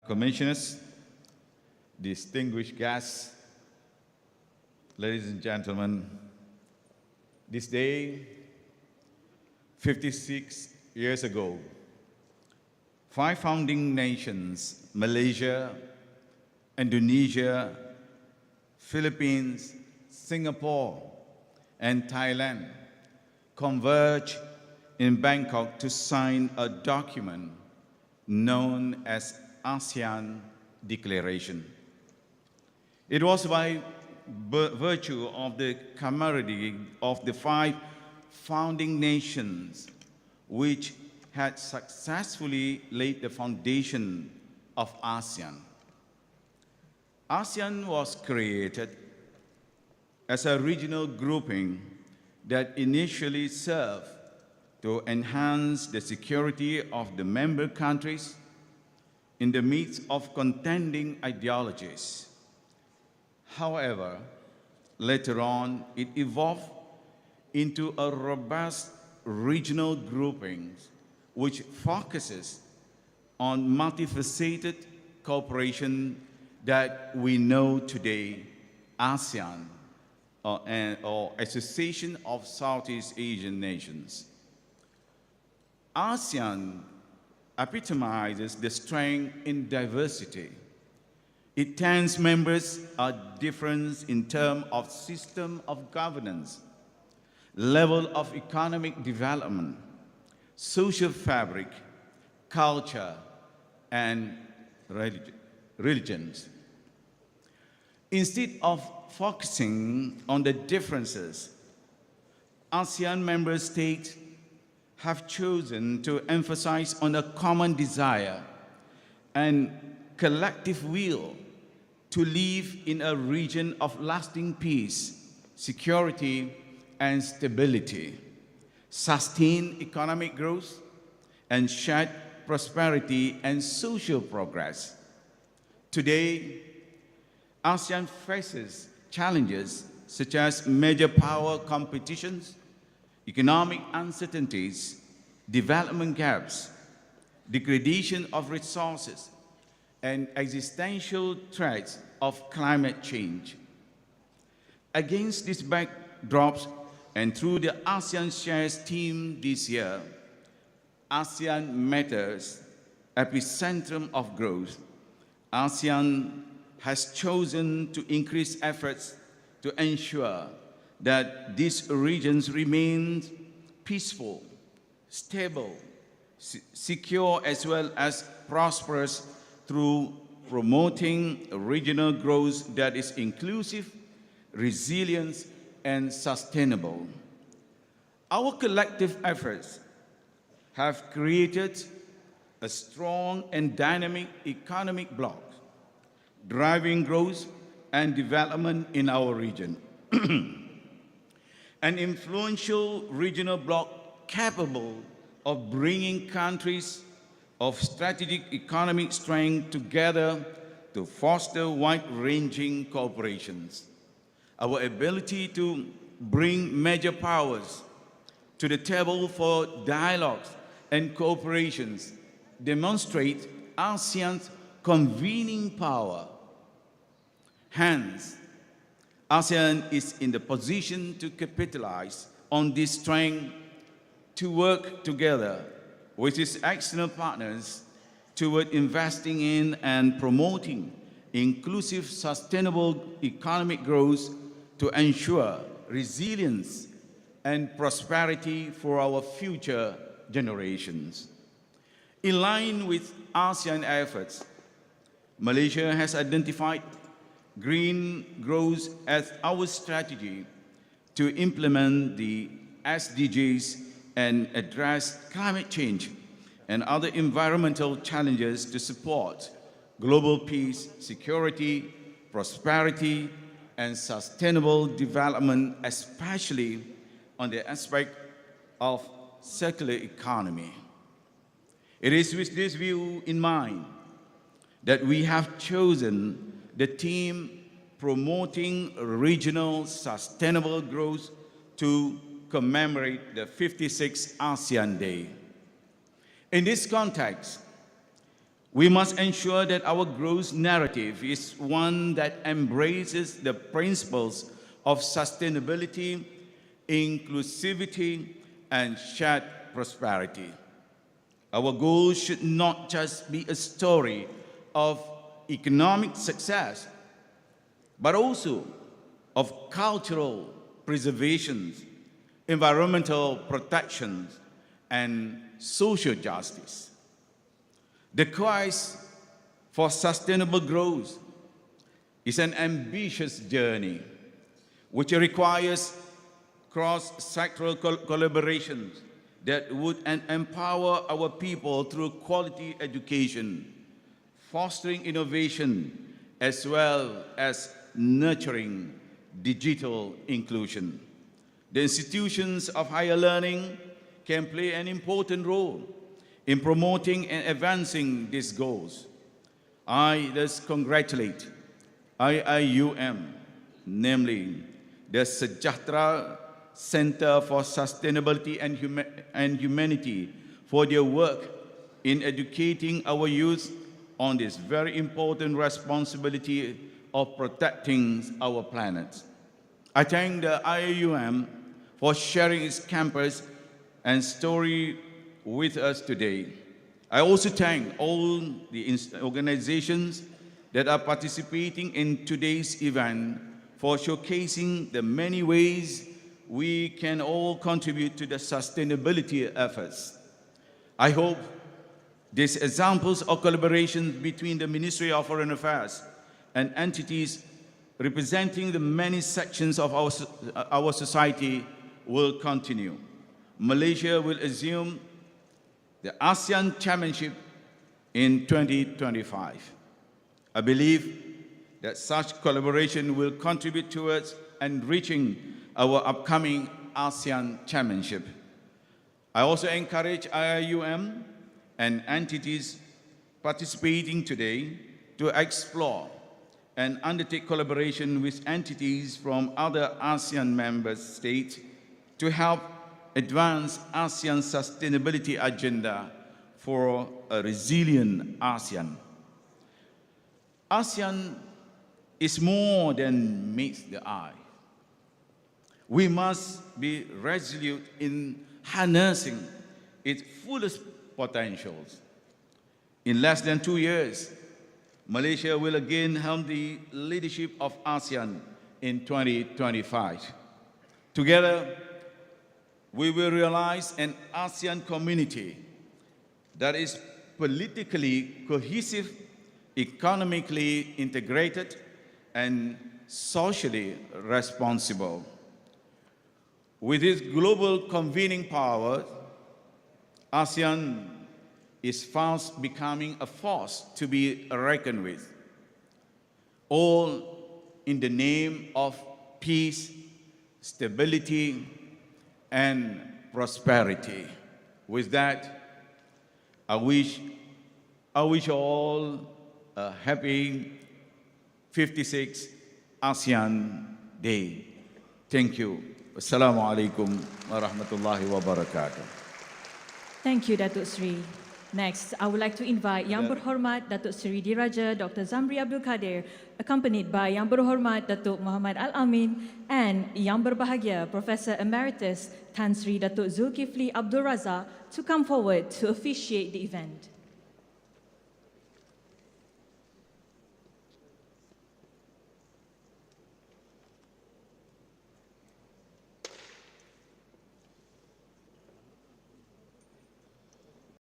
Commissioners, distinguished guests, ladies and gentlemen, this day, 56 years ago, five founding nations, Malaysia, Indonesia, Philippines, Singapore, and Thailand, converged in Bangkok to sign a document known as Asean Declaration. It was by virtue of the camaraderie of the five founding nations which had successfully laid the foundation of ASEAN. ASEAN was created as a regional grouping that initially served to enhance the security of the member countries in the midst of contending ideologies. However, later on, it evolved into a robust regional grouping which focuses on multifaceted cooperation that we know today, ASEAN, or Association of Southeast Asian Nations. ASEAN epitomizes the strength in diversity. Its 10 members are different in terms of system of governance, level of economic development, social fabric, culture, and religions. Instead of focusing on the differences, ASEAN member states have chosen to emphasize on a common desire and collective will to live in a region of lasting peace, security, and stability, sustain economic growth, and shared prosperity and social progress. Today, ASEAN faces challenges such as major power competitions, economic uncertainties, development gaps, degradation of resources, and existential threats of climate change. Against these backdrops, and through the ASEAN Shares theme this year, ASEAN Matters, epicentrum of growth, ASEAN has chosen to increase efforts to ensure that these regions remain peaceful, stable, secure, as well as prosperous through promoting regional growth that is inclusive, resilient, and sustainable. Our collective efforts have created a strong and dynamic economic bloc, driving growth and development in our region. An influential regional bloc capable of bringing countries of strategic economic strength together to foster wide-ranging cooperations. Our ability to bring major powers to the table for dialogues and cooperations demonstrate ASEAN's convening power. Hence, ASEAN is in the position to capitalize on this strength to work together with its external partners toward investing in and promoting inclusive, sustainable economic growth to ensure resilience and prosperity for our future generations. In line with ASEAN efforts, Malaysia has identified green growth as our strategy to implement the SDGs and address climate change and other environmental challenges to support global peace, security, prosperity, and sustainable development, especially on the aspect of circular economy. It is with this view in mind that we have chosen the theme promoting regional sustainable growth to commemorate the 56th ASEAN Day. In this context, We must ensure that our growth narrative is one that embraces the principles of sustainability, inclusivity, and shared prosperity. Our goal should not just be a story of economic success, but also of cultural preservation, environmental protection, and social justice. The quest for sustainable growth is an ambitious journey which requires cross-sectoral collaborations that would empower our people through quality education, fostering innovation, as well as nurturing digital inclusion. The institutions of higher learning can play an important role in promoting and advancing these goals. I thus congratulate IIUM, namely the Sejahtera Center for Sustainability and Humanity, for their work in educating our youth on this very important responsibility of protecting our planet. I thank the IIUM for sharing its campus and story with us today. I also thank all the organizations that are participating in today's event for showcasing the many ways we can all contribute to the sustainability efforts. I hope these examples of collaboration between the Ministry of Foreign Affairs and entities representing the many sections of our society will continue. Malaysia will assume the ASEAN Chairmanship in 2025. I believe that such collaboration will contribute towards enriching our upcoming ASEAN Chairmanship. I also encourage IIUM and entities participating today to explore and undertake collaboration with entities from other ASEAN member states to help advance ASEAN's sustainability agenda for a resilient ASEAN. ASEAN is more than meets the eye. We must be resolute in harnessing its fullest potentials. In less than 2 years, Malaysia will again helm the leadership of ASEAN in 2025. Together, we will realize an ASEAN community that is politically cohesive, economically integrated, and socially responsible. With its global convening power, ASEAN is fast becoming a force to be reckoned with, all in the name of peace, stability, and prosperity. With that, I wish all a happy 56th ASEAN Day. Thank you. Assalamu alaikum wa rahmatullahi wa barakatuh. Thank you, Datuk Seri. Next, I would like to invite Yang Berhormat Datuk Seri Diraja Dr. Zamri Abdul Kadir, accompanied by Yang Berhormat Datuk Muhammad Al-Amin and Yang Berbahagia Professor Emeritus Tan Sri Datuk Zulkifli Abdul Razak to come forward to officiate the event.